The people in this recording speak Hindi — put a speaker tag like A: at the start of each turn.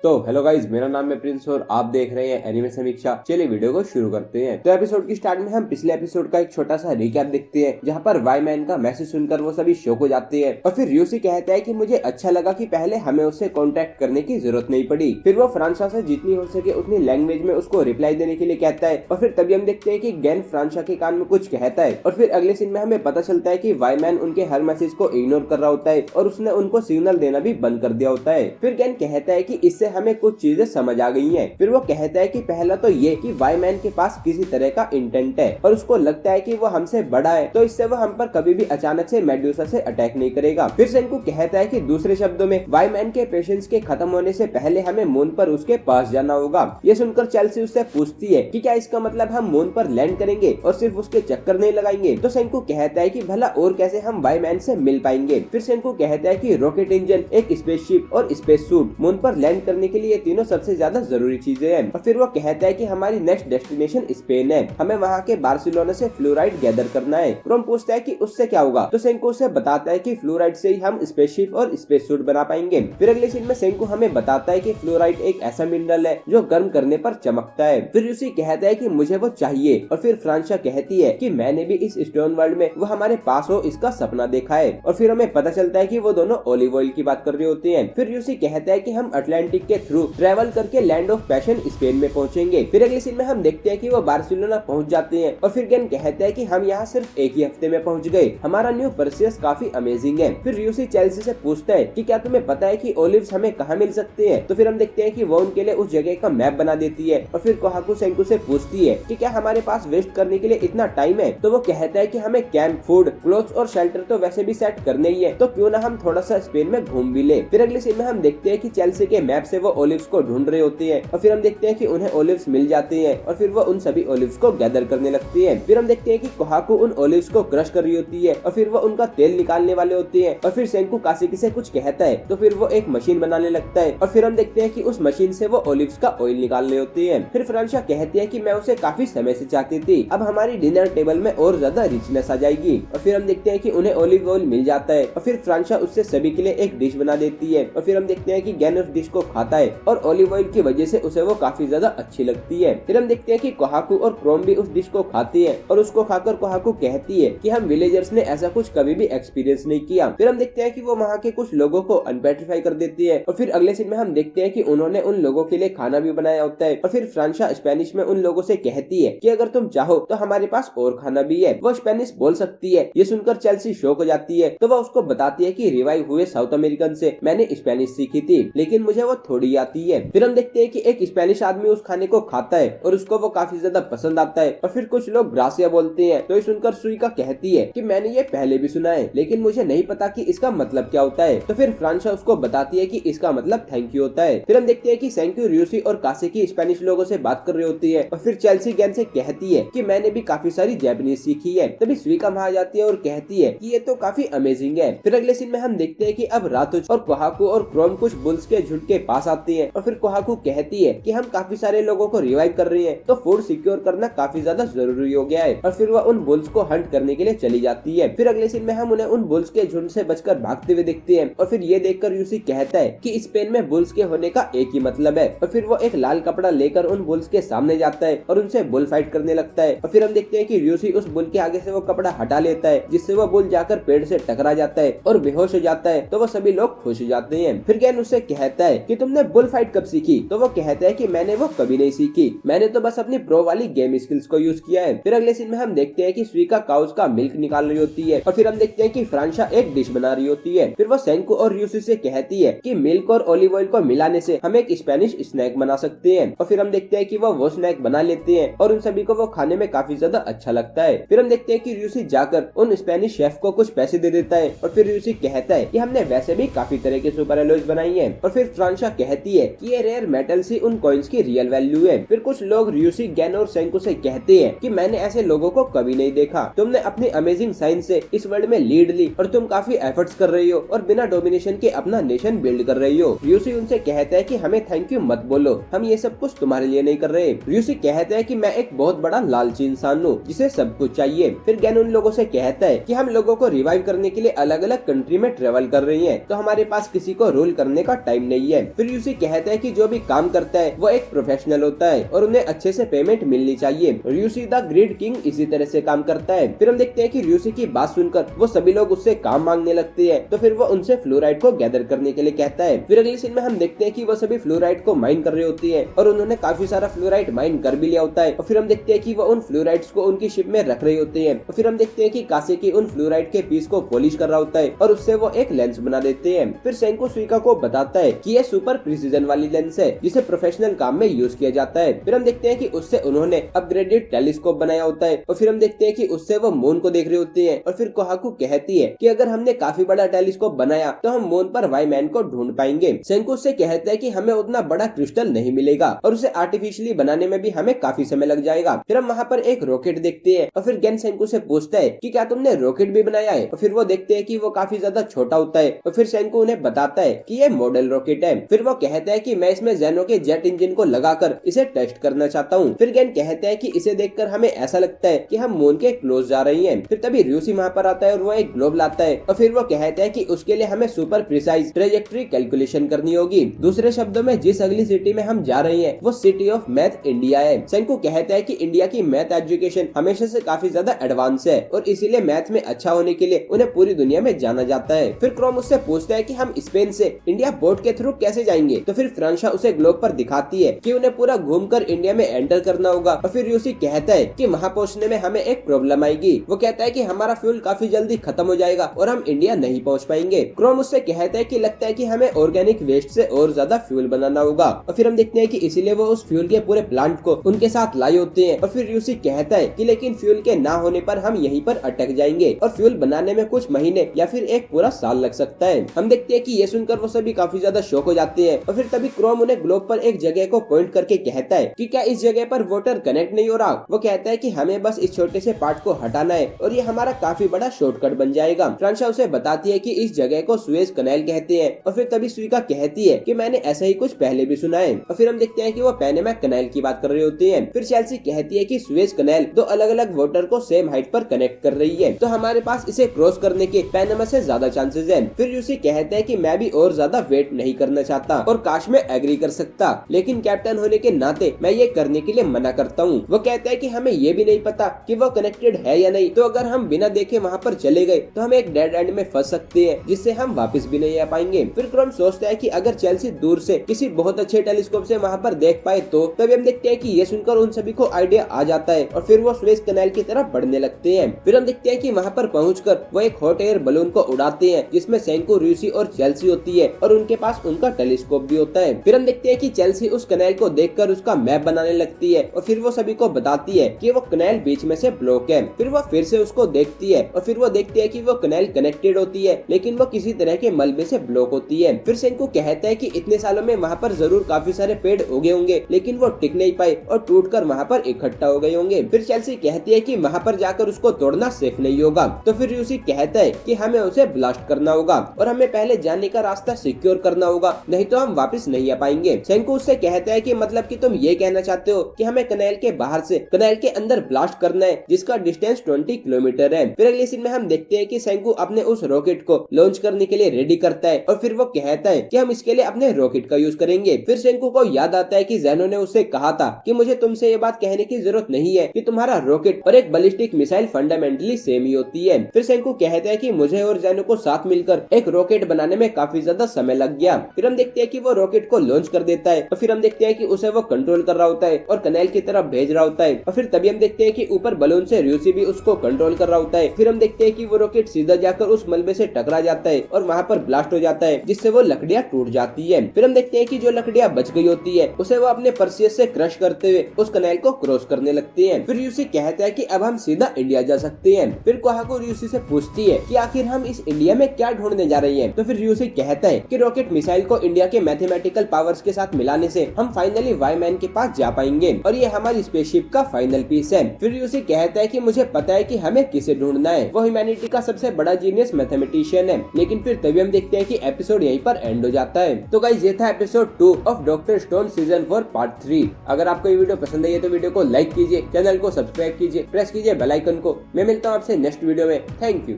A: तो हेलो गाइज, मेरा नाम है प्रिंस और आप देख रहे हैं एनिमे समीक्षा। चलिए वीडियो को शुरू करते हैं। तो एपिसोड की स्टार्ट में हम पिछले एपिसोड का एक छोटा सा रिकैप देखते हैं, जहां पर वाई मैन का मैसेज सुनकर वो सभी शॉक हो जाते हैं। और फिर र्यूसी कहता है कि मुझे अच्छा लगा कि पहले हमें उससे कांटेक्ट करने की जरूरत नहीं पड़ी। फिर वो फ्रांसा से जितनी हो सके उतनी लैंग्वेज में उसको रिप्लाई देने के लिए कहता है। और फिर तभी हम देखते हैं कि गैन फ्रांसा के कान में कुछ कहता है। और फिर अगले सीन में हमें पता चलता है कि वाई मैन उनके हर मैसेज को इग्नोर कर रहा होता है और उसने उनको सिग्नल देना भी बंद कर दिया होता है। फिर गैन कहता है कि इससे हमें कुछ चीजें समझ आ गई हैं। फिर वो कहता है कि पहला तो ये कि वाई मैन के पास किसी तरह का इंटेंट है और उसको लगता है कि वो हमसे बड़ा है, तो इससे वो हम पर कभी भी अचानक से मेडुसा से अटैक नहीं करेगा। फिर सेंकू कहता है कि दूसरे शब्दों में वाई मैन के पेशेंस के खत्म होने से पहले हमें मून पर उसके पास जाना होगा। ये सुनकर चेल्सी उससे पूछती है कि क्या इसका मतलब हम मून पर लैंड करेंगे और सिर्फ उसके चक्कर नहीं लगाएंगे। तो सेंकू कहता है कि भला और कैसे हम वाई मैन से मिल पाएंगे। फिर सेंकू कहता है कि रॉकेट इंजन, एक स्पेसशिप और स्पेस सूट, मून पर लैंड करने के लिए तीनों सबसे ज्यादा जरूरी चीजें हैं। और फिर वो कहता है कि हमारी नेक्स्ट डेस्टिनेशन स्पेन है, हमें वहाँ के बार्सिलोना से फ्लोराइड गैदर करना है। क्रोम पूछता है कि उससे क्या होगा, तो सेंकू उसे बताता है कि फ्लोराइड से ही हम स्पेसशिप और स्पेस सूट बना पाएंगे। फिर अगले सीन में सेंकू हमें बताता है कि फ्लोराइड एक ऐसा मिनरल है जो गर्म करने पर चमकता है। फिर यूसी कहता है कि मुझे वो चाहिए। और फिर फ्रांसा कहती है कि मैंने भी इस स्टोन वर्ल्ड में वो हमारे पास हो इसका सपना देखा है। और फिर हमें पता चलता है कि वो दोनों ऑलिव ऑयल की बात कर रहे होते हैं। फिर यूसी कहता है कि हम अटलांटिक के थ्रू ट्रेवल करके लैंड ऑफ पैशन स्पेन में पहुंचेंगे। फिर अगले सीन में हम देखते हैं कि वो बार्सिलोना पहुंच जाते हैं। और फिर गैन कहता है कि हम यहाँ सिर्फ एक ही हफ्ते में पहुंच गए, हमारा न्यू परसियस काफी अमेजिंग है। फिर यूसी चेल्सी से पूछता है कि क्या तुम्हें पता है कि ओलिव्स हमें कहाँ मिल सकते हैं। तो फिर हम देखते हैं कि वो उनके लिए उस जगह का मैप बना देती है। और फिर कोहाकू सेंकू से पूछती है कि क्या हमारे पास वेस्ट करने के लिए इतना टाइम है। तो वो कहता है कि हमें कैंप, फूड, क्लोथ्स और शेल्टर तो वैसे भी सेट करने ही है, तो क्यों ना हम थोड़ा सा स्पेन में घूम भी ले। फिर अगले सीन में हम देखते हैं कि चेल्सी के मैप से वो ओलिव्स को ढूंढ रहे होते हैं। और फिर हम देखते हैं कि उन्हें ओलिव्स मिल जाते हैं और फिर वो उन सभी ओलिव्स को गैदर करने लगती है। फिर हम देखते हैं कि कोहाकू उन ओलिव्स को क्रश कर रही होती है और फिर वो उनका तेल निकालने वाले होते हैं। और फिर सेंकू कासेकी से कुछ कहता है तो फिर वो एक मशीन बनाने लगता है। और फिर हम देखते हैं कि उस मशीन से वो ओलिव्स का ऑयल निकाल रहे होते हैं। फिर फ्रांसा कहती है कि मैं उसे काफी समय से चाहती थी, अब हमारी डिनर टेबल में और ज्यादा रिचनेस आ जाएगी। और फिर हम देखते हैं कि उन्हें ऑलिव ऑयल मिल जाता है और फिर फ्रांसा उससे सभी के लिए एक डिश बना देती है। और फिर हम देखते हैं कि गैन उस डिश को खाता है और ऑलिव ऑयल की वजह से उसे वो काफी ज्यादा अच्छी लगती है। फिर हम देखते हैं कि कोहाकू और क्रोम भी उस डिश को खाती है और उसको खाकर कोहाकू कहती है कि हम विलेजर्स ने ऐसा कुछ कभी भी एक्सपीरियंस नहीं किया। फिर हम देखते हैं कि वो वहाँ के कुछ लोगों को अनपेट्रीफाई कर देती है। और फिर अगले सीन में हम देखते हैं कि उन्होंने उन लोगों के लिए खाना भी बनाया होता है। और फिर फ्रांसा स्पेनिश में उन लोगों से कहती है कि अगर तुम चाहो तो हमारे पास और खाना भी है। वो स्पेनिश बोल सकती है। ये सुनकर चेल्सी शॉक हो जाती है। तो वो उसको बताती है कि रिवाइव हुए साउथ अमेरिकन से मैंने स्पेनिश सीखी थी, लेकिन मुझे वो थोड़ी आती है। फिर हम देखते हैं कि एक स्पेनिश आदमी उस खाने को खाता है और उसको वो काफी ज्यादा पसंद आता है। और फिर कुछ लोग ग्रासिया बोलते हैं। तो ये सुनकर सुइका कहती है कि मैंने ये पहले भी सुना है, लेकिन मुझे नहीं पता कि इसका मतलब क्या होता है। तो फिर फ्रांसा उसको बताती है कि इसका मतलब थैंक यू होता है। फिर हम देखते हैं कि सेंकू, र्यूसी और कासेकी स्पेनिश लोगों से बात कर रही होती है। और फिर चेल्सी गैन से कहती है कि मैंने भी काफी सारी जैपनीज सीखी है। तभी सुइका वहां आ जाती है और कहती है कि ये तो काफी अमेजिंग है। फिर अगले सीन में हम देखते हैं कि अब रातुज और कोहाकू और क्रोम कुछ बुल्स के झुंड के पास आती है। और फिर कोहाकू कहती है कि हम काफी सारे लोगों को रिवाइव कर रही है, तो फूड सिक्योर करना काफी ज्यादा जरूरी हो गया है। और फिर वह उन बुल्स को हंट करने के लिए चली जाती है। फिर अगले सीन में हम उन्हें उन बुल्स के झुंड से बचकर भागते हुए देखते हैं। और फिर ये देखकर यूसी कहता है कि स्पेन में बुल्स के होने का एक ही मतलब है। और फिर वो एक लाल कपड़ा लेकर उन बुल्स के सामने जाता है और उनसे बुल फाइट करने लगता है। और फिर हम देखते हैं कि यूसी उस बुल के आगे से वो कपड़ा हटा लेता है, जिससे वो बुल जाकर पेड़ से टकरा जाता है और बेहोश हो जाता है। तो वो सभी लोग खुश हो जाते हैं। फिर गैन उससे कहता है कि तुमने बुल फाइट कब सीखी। तो वो कहता है कि मैंने वो कभी नहीं सीखी, मैंने तो बस अपनी प्रो वाली गेम स्किल्स को यूज किया है। फिर अगले सीन में हम देखते हैं कि सुइका काउस का मिल्क निकाल रही होती है। और फिर हम देखते हैं कि फ्रांसा एक डिश बना रही होती है। फिर वो सेंकू और यूसी से कहती है कि मिल्क और ऑलिव ऑयल को मिलाने से हम एक स्पेनिश स्नैक बना सकते हैं। और फिर हम देखते हैं कि वो स्नैक बना लेते हैं और उन सभी को वो खाने में काफी ज्यादा अच्छा लगता है। फिर हम देखते हैं कि यूसी जाकर उन स्पेनिश शेफ को कुछ पैसे दे देता है। और फिर यूसी कहता है कि हमने वैसे भी काफी तरह के सुपर एलॉयज बनाई है। और फिर फ्रांसा कहती है कि ये रेयर मेटल्स ही उन कॉइन्स की रियल वैल्यू है। फिर कुछ लोग र्यूसी, गैन और सेंकू से कहते हैं कि मैंने ऐसे लोगों को कभी नहीं देखा, तुमने अपनी अमेजिंग साइंस से इस वर्ल्ड में लीड ली और तुम काफी एफर्ट्स कर रही हो और बिना डोमिनेशन के अपना नेशन बिल्ड कर रही हो। र्यूसी उनसे कहता है कि हमें थैंक यू मत बोलो, हम ये सब कुछ तुम्हारे लिए नहीं कर रहे। र्यूसी कहता है कि मैं एक बहुत बड़ा लालची इंसान हूँ जिसे सब कुछ चाहिए। फिर गैन उन लोगों से कहता है कि हम लोगों को रिवाइव करने के लिए अलग अलग कंट्री में ट्रेवल कर रही है, तो हमारे पास किसी को रूल करने का टाइम नहीं है। फिर यूसी कहता है कि जो भी काम करता है वो एक प्रोफेशनल होता है और उन्हें अच्छे से पेमेंट मिलनी चाहिए। यूसी द ग्रेट किंग इसी तरह से काम करता है। फिर हम देखते हैं कि यूसी की बात सुनकर वो सभी लोग उससे काम मांगने लगते हैं, तो फिर वो उनसे फ्लोराइड को गैदर करने के लिए कहता है। फिर अगली सीन में हम देखते हैं कि वो सभी फ्लोराइड को माइन कर रहे होती है और उन्होंने काफी सारा फ्लोराइड माइन कर भी लिया होता है। और फिर हम देखते हैं कि वो उन फ्लोराइड्स को उनकी शिप में रख रहे होते हैं। और फिर हम देखते हैं कि कासेकी उन फ्लोराइड के पीस को पॉलिश कर रहा होता है और उससे वो एक लेंस बना देते हैं। फिर सेंको सुइका को बताता है कि यह सुपर प्रिसीजन वाली लेंस है जिसे प्रोफेशनल काम में यूज किया जाता है। फिर हम देखते हैं कि उससे उन्होंने अपग्रेडेड टेलीस्कोप बनाया होता है। और फिर हम देखते हैं कि उससे वो मून को देख रहे होते हैं। और फिर कोहाकू कहती है कि अगर हमने काफी बड़ा टेलीस्कोप बनाया तो हम मून पर वाई मैन को ढूंढ पाएंगे। सेंको उससे कहता है कि हमें उतना बड़ा क्रिस्टल नहीं मिलेगा और उसे आर्टिफिशियली बनाने में भी हमें काफी समय लग जाएगा। फिर हम वहाँ पर एक रॉकेट देखते हैं और फिर गेन सेंको से पूछता है कि क्या तुमने रॉकेट भी बनाया है। और फिर वो देखते हैं कि वो काफी ज्यादा छोटा होता है। और फिर सेंको उन्हें बताता है कि ये मॉडल रॉकेट है। फिर वो कहता है कि मैं इसमें जेनो के जेट इंजन को लगाकर इसे टेस्ट करना चाहता हूँ। फिर गेन कहता है कि इसे देखकर हमें ऐसा लगता है कि हम मून के क्लोज जा रही हैं। फिर तभी र्यूसी वहाँ पर आता है और वो एक ग्लोब लाता है और फिर वो कहता है कि उसके लिए हमें सुपर प्रिसाइज ट्रेजेक्टरी कैलकुलेशन करनी होगी। दूसरे शब्दों में जिस अगली सिटी में हम जा रहे हैं वो सिटी ऑफ मैथ इंडिया है। सेंको कहता है कि इंडिया की मैथ एजुकेशन हमेशा से काफी ज्यादा एडवांस है और इसीलिए मैथ में अच्छा होने के लिए उन्हें पूरी दुनिया में जाना जाता है। फिर क्रोम उससे पूछता है कि हम स्पेन से इंडिया बोट के थ्रू कैसे जाएंगे। तो फिर फ्रांशा उसे ग्लोब पर दिखाती है कि उन्हें पूरा घूमकर इंडिया में एंटर करना होगा। और फिर यूसी कहता है कि वहाँ पहुँचने में हमें एक प्रॉब्लम आएगी। वो कहता है कि हमारा फ्यूल काफी जल्दी खत्म हो जाएगा और हम इंडिया नहीं पहुँच पाएंगे। क्रोम उससे कहता है कि लगता है कि हमें ऑर्गेनिक वेस्ट से और ज्यादा फ्यूल बनाना होगा। और फिर हम देखते हैं कि इसीलिए वो उस फ्यूल के पूरे प्लांट को उनके साथ लाए होते हैं। और फिर यूसी कहता है कि लेकिन फ्यूल के ना होने पर हम यहीं पर अटक जाएंगे और फ्यूल बनाने में कुछ महीने या फिर एक पूरा साल लग सकता है। हम देखते हैं कि ये सुनकर वो सभी काफी ज्यादा शॉक हो जाते हैं। और फिर तभी क्रोम उन्हें ग्लोब पर एक जगह को पॉइंट करके कहता है कि क्या इस जगह पर वाटर कनेक्ट नहीं हो रहा। वो कहता है कि हमें बस इस छोटे से पार्ट को हटाना है और ये हमारा काफी बड़ा शॉर्टकट बन जाएगा। फ्रांशा उसे बताती है कि इस जगह को सुएज कनाल कहते हैं। और फिर तभी सुइका कहती है कि मैंने ऐसा ही कुछ पहले भी सुना है। और फिर हम देखते हैं कि वो पैनामा कनाल की बात कर रहे होते हैं। फिर चेल्सी कहती है कि सुएज कनाल दो अलग अलग वाटर को सेम हाइट पर कनेक्ट कर रही है, तो हमारे पास इसे क्रॉस करने के पैनामा से ज्यादा चांसेस हैं। फिर यूसी कहते हैं कि मैं भी और ज्यादा वेट नहीं करना चाहता और काश में एग्री कर सकता, लेकिन कैप्टन होने के नाते मैं ये करने के लिए मना करता हूँ। वो कहता है कि हमें ये भी नहीं पता कि वो कनेक्टेड है या नहीं, तो अगर हम बिना देखे वहाँ पर चले गए तो हम एक डेड एंड में फंस सकते हैं जिससे हम वापस भी नहीं आ पाएंगे। फिर क्रोम सोचता है कि अगर चेल्सी दूर से किसी बहुत अच्छे टेलीस्कोप से वहाँ पर देख पाए तो तभी हम देखते हैं कि ये सुनकर उन सभी को आइडिया आ जाता है और फिर वो सुएज कनाल की तरफ बढ़ने लगते हैं। फिर हम देखते हैं कि वहाँ पर पहुंचकर वो एक हॉट एयर बलून को उड़ाते हैं जिसमें सेंको, र्यूसी और चेल्सी होती है और उनके पास उनका टेलीस्कोप भी होता है। फिर हम देखते हैं कि चेल्सी उस कनाल को देखकर उसका मैप बनाने लगती है और फिर वो सभी को बताती है कि वो कनाल बीच में से ब्लॉक है। फिर वो फिर से उसको देखती है और फिर वो देखती है कि वो कनाल कनेक्टेड होती है लेकिन वो किसी तरह के मलबे से ब्लॉक होती है। फिर सेंको कहता है कि इतने सालों में वहाँ पर जरूर काफी सारे पेड़ उगे होंगे लेकिन वो टिक नहीं पाए और टूटकर वहाँ पर इकट्ठा हो गए होंगे। फिर चेल्सी कहती है कि वहाँ पर जाकर उसको तोड़ना सेफ नहीं होगा। तो फिर यूसी कहता है कि हमें उसे ब्लास्ट करना होगा और हमें पहले जाने का रास्ता सिक्योर करना होगा, नहीं तो हम वापस नहीं आ पाएंगे। सेंको उससे कहता है कि मतलब कि तुम ये कहना चाहते हो कि हमें कनाल के बाहर से कनाल के अंदर ब्लास्ट करना है जिसका डिस्टेंस 20 किलोमीटर है। फिर अगले सीन में हम देखते हैं कि सेंको अपने उस रॉकेट को लॉन्च करने के लिए रेडी करता है और फिर वो कहता है कि हम इसके लिए अपने रॉकेट का यूज करेंगे। फिर सेंको को याद आता है कि जेनो ने उससे कहा था कि मुझे तुमसे ये बात कहने की जरूरत नहीं है कि तुम्हारा रॉकेट और एक बैलिस्टिक मिसाइल फंडामेंटली सेम ही होती है। फिर सेंको कहता है कि मुझे और जेनो को साथ मिलकर एक रॉकेट बनाने में काफी ज्यादा समय लग गया। फिर हम देखते हैं कि वो रॉकेट को लॉन्च कर देता है और फिर हम देखते हैं कि उसे वो कंट्रोल कर रहा होता है और कनाल की तरफ भेज रहा होता है। और फिर तभी हम देखते हैं कि ऊपर बलून से र्यूसी भी उसको कंट्रोल कर रहा होता है। फिर हम देखते हैं कि वो रॉकेट सीधा जाकर उस मलबे से टकरा जाता है और वहाँ पर ब्लास्ट हो जाता है जिससे वो लकड़ियाँ टूट जाती है। फिर हम देखते हैं कि जो लकड़ियाँ बच गई होती है उसे वो अपने परसियस से क्रश करते हुए उस कनाल को क्रॉस करने लगते हैं। फिर र्यूसी कहता है कि अब हम सीधा इंडिया जा सकते हैं। फिर कोहाको र्यूसी से पूछती है कि आखिर हम इस इंडिया में क्या ढूंढने जा रही हैं। तो फिर र्यूसी कहता है कि रॉकेट मिसाइल को इंडिया के मैथमेटिकल पावर्स के साथ मिलाने से हम फाइनली वाई मैन के पास जा पाएंगे और ये हमारी स्पेसशिप का फाइनल पीस है। फिर र्यूसी कहता है कि मुझे पता है कि हमें किसे ढूंढना है, वो ह्यूमैनिटी का सबसे बड़ा जीनियस मैथमेटिशियन है। लेकिन फिर तभी हम देखते हैं कि एपिसोड यहीं पर एंड हो जाता है। तो गाइस ये था episode 2 of doctor stone season 4 part 3। अगर आपको ये वीडियो पसंद आई है तो वीडियो को लाइक कीजिए, चैनल को सब्सक्राइब कीजिए, प्रेस कीजिए बेल आइकन को। मैं मिलता हूँ आपसे नेक्स्ट वीडियो में। Thank you.